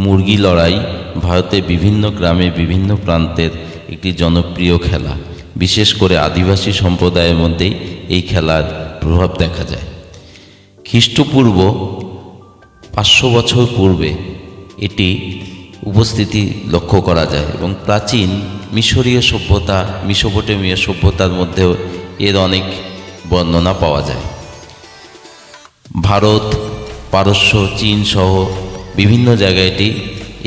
মুরগি লড়াই ভারতের বিভিন্ন গ্রামে বিভিন্ন প্রান্তের একটি জনপ্রিয় খেলা। বিশেষ করে আদিবাসী সম্প্রদায়ের মধ্যেই এই খেলার প্রভাব দেখা যায়। খ্রিস্টপূর্ব 500 বছর পূর্বে এটি উপস্থিতি লক্ষ্য করা যায় এবং প্রাচীন মিশরীয় সভ্যতা, মেসোপটেমীয় সভ্যতার মধ্যেও এর অনেক বর্ণনা পাওয়া যায়। ভারত, পারস্য, চীন সহ বিভিন্ন জায়গায়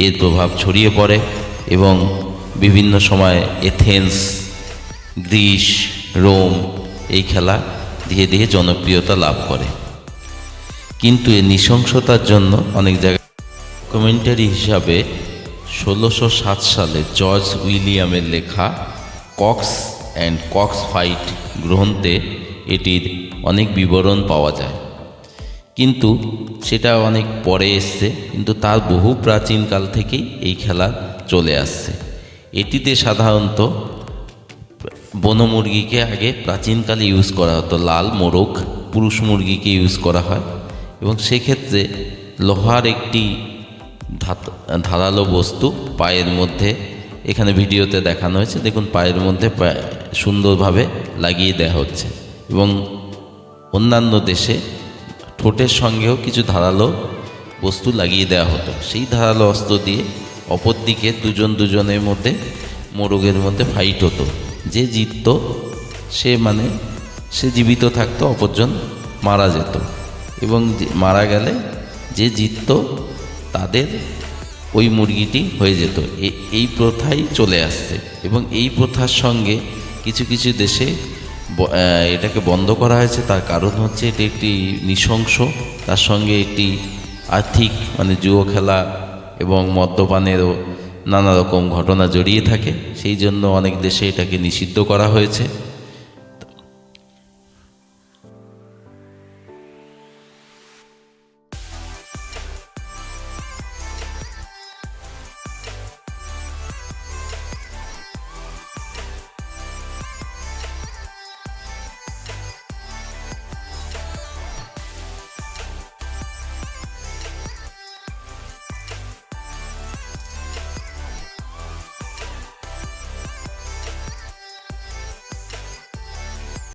এর প্রভাব ছড়িয়ে পড়ে এবং বিভিন্ন সময় এথেন্স, গ্রিস, রোম এই খেলা ধীরে ধীরে জনপ্রিয়তা লাভ করে। কিন্তু এর নৃশংসতার জন্য অনেক জায়গায় কমেন্টারি হিসাবে 1607 সালে জর্জ উইলিয়ামের লেখা কক্স অ্যান্ড কক্স ফাইট গ্রন্থে এটির অনেক বিবরণ পাওয়া যায়। কিন্তু সেটা অনেক পরে এসছে, কিন্তু তার বহু প্রাচীনকাল থেকেই এই খেলা চলে আসছে। এটিতে সাধারণত বনমুরগিকে আগে প্রাচীনকালে ইউজ করা হতো, লাল মোরগ পুরুষ মুরগিকে ইউজ করা হয় এবং সেক্ষেত্রে লোহার একটি ধারালো বস্তু পায়ের মধ্যে, এখানে ভিডিওতে দেখানো হয়েছে, দেখুন পায়ের মধ্যে সুন্দরভাবে লাগিয়ে দেওয়া হচ্ছে এবং অন্যান্য দেশে ঠোঁটের সঙ্গেও কিছু ধারালো বস্তু লাগিয়ে দেওয়া হতো। সেই ধারালো অস্ত্র দিয়ে অপর দিকে দুজনের মধ্যে, মোরগের মধ্যে ফাইট হতো। যে জিতত সে জীবিত থাকতো, অপরজন মারা যেত এবং মারা গেলে যে জিতত তাদের ওই মুরগিটি হয়ে যেত। এই প্রথাই চলে আসছে এবং এই প্রথার সঙ্গে কিছু কিছু দেশে এটাকে বন্ধ করা হয়েছে। তার কারণ হচ্ছে এটি একটি নৃশংস, তার সঙ্গে একটি আর্থিক জুয়ো খেলা এবং মদ্যপানেরও নানা রকম ঘটনা জড়িয়ে থাকে। সেই জন্য অনেক দেশে এটাকে নিষিদ্ধ করা হয়েছে।